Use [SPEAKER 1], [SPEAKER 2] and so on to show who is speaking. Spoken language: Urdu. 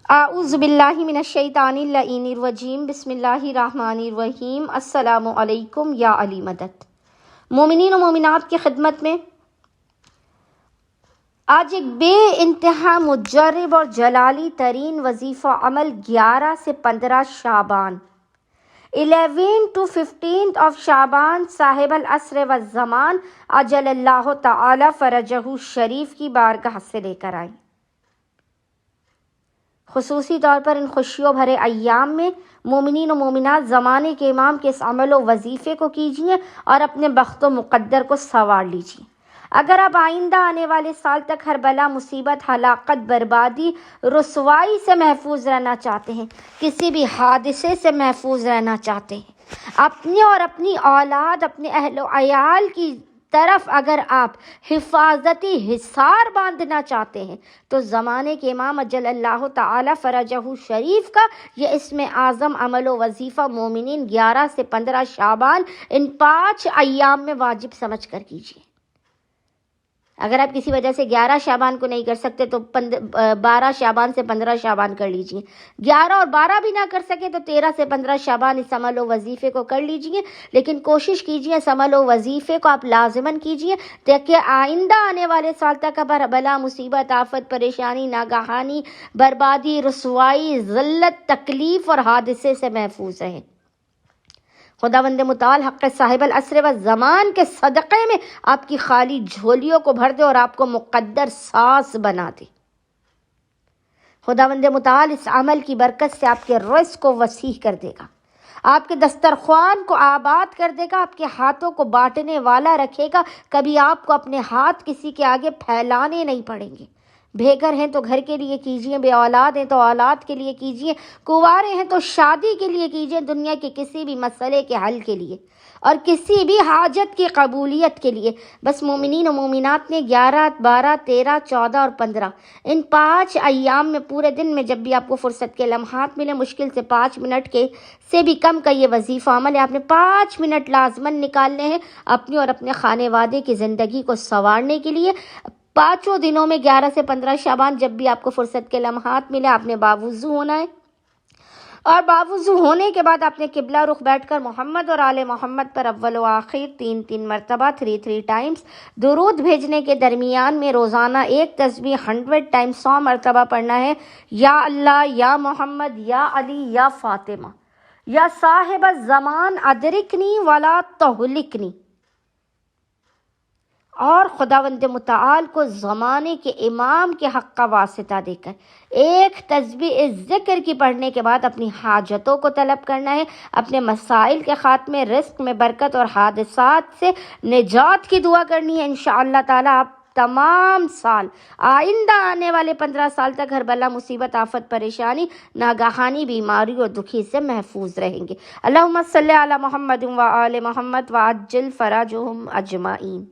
[SPEAKER 1] اعوذ باللہ من الشیطان اللعین الرجیم، بسم اللہ الرحمن الرحیم۔ السلام علیکم یا علی مدد۔ مومنین و مومنات کی خدمت میں آج ایک بے انتہا مجرب اور جلالی ترین وظیفہ عمل 11 سے 15 شعبان 11 to 15 of شعبان صاحب العصر والزمان عجل اللہ تعالی فرجہ شریف کی بارگاہ سے لے کر آئیں۔ خصوصی طور پر ان خوشیوں بھرے ایام میں مومنین و مومنات زمانے کے امام کے اس عمل و وظیفے کو کیجیے اور اپنے بخت و مقدر کو سنوار لیجیے۔ اگر آپ آئندہ آنے والے سال تک ہر بلا، مصیبت، ہلاکت، بربادی، رسوائی سے محفوظ رہنا چاہتے ہیں، کسی بھی حادثے سے محفوظ رہنا چاہتے ہیں، اپنے اور اپنی اولاد، اپنے اہل و عیال کی طرف اگر آپ حفاظتی حصار باندھنا چاہتے ہیں تو زمانے کے امام اجل اللہ تعالی فرجہ شریف کا یہ اسم اعظم عمل و وظیفہ مومنین 11 سے 15 شعبان ان 5 ایام میں واجب سمجھ کر کیجیے۔ اگر آپ کسی وجہ سے 11 شعبان کو نہیں کر سکتے تو 12 شعبان سے 15 شعبان کر لیجیے۔ 11 اور 12 بھی نہ کر سکے تو 13 سے 15 شعبان اس عمل و وظیفے کو کر لیجیے، لیکن کوشش کیجیے اس عمل و وظیفے کو آپ لازماً کیجیے تاکہ آئندہ آنے والے سال تک آپ بلا، مصیبت، آفت، پریشانی، ناگہانی، بربادی، رسوائی، ذلت، تکلیف اور حادثے سے محفوظ رہیں۔ خداوند متعال حق صاحب العصر والزمان کے صدقے میں آپ کی خالی جھولیوں کو بھر دے اور آپ کو مقدر ساز بنا دے۔ خداوند متعال اس عمل کی برکت سے آپ کے رزق کو وسیع کر دے گا، آپ کے دسترخوان کو آباد کر دے گا، آپ کے ہاتھوں کو بانٹنے والا رکھے گا، کبھی آپ کو اپنے ہاتھ کسی کے آگے پھیلانے نہیں پڑیں گے۔ بے گھر ہیں تو گھر کے لیے کیجیے، بے اولاد ہیں تو اولاد کے لیے کیجیے، کنوارے ہیں تو شادی کے لیے کیجیے، دنیا کے کسی بھی مسئلے کے حل کے لیے اور کسی بھی حاجت کی قبولیت کے لیے۔ بس مومنین و مومنات نے 11، 12، 13، 14 اور 15 ان 5 ایام میں پورے دن میں جب بھی آپ کو فرصت کے لمحات ملے، مشکل سے 5 منٹ کے سے بھی کم کا یہ وظیفہ عمل ہے، آپ نے 5 منٹ لازماً نکالنے ہیں اپنی اور اپنے خانے وادے کی زندگی کو سنوارنے کے لیے۔ 5 دنوں میں 11 سے 15 شعبان جب بھی آپ کو فرصت کے لمحات ملے، آپ نے باوضو ہونا ہے، اور باوضو ہونے کے بعد آپ نے قبلہ رخ بیٹھ کر محمد اور آل محمد پر اول و آخر 3 مرتبہ 3 ٹائمز درود بھیجنے کے درمیان میں روزانہ ایک تسبیح 100 ٹائمز 100 مرتبہ پڑھنا ہے۔ یا اللہ، یا محمد، یا علی، یا فاطمہ، یا صاحب الزمان ادرکنی ولا تہلکنی، اور خداوند متعال کو زمانے کے امام کے حق کا واسطہ دے کر ایک تسبیح ذکر کی پڑھنے کے بعد اپنی حاجتوں کو طلب کرنا ہے، اپنے مسائل کے خاتمے، رزق میں برکت اور حادثات سے نجات کی دعا کرنی ہے۔ انشاءاللہ تعالی آپ تمام سال، آئندہ آنے والے 15 سال تک ہر بلا، مصیبت، آفت، پریشانی، ناگہانی، بیماری اور دکھی سے محفوظ رہیں گے۔ اللہم صلی علی محمد و آل محمد وعجل فرجہم اجمعین۔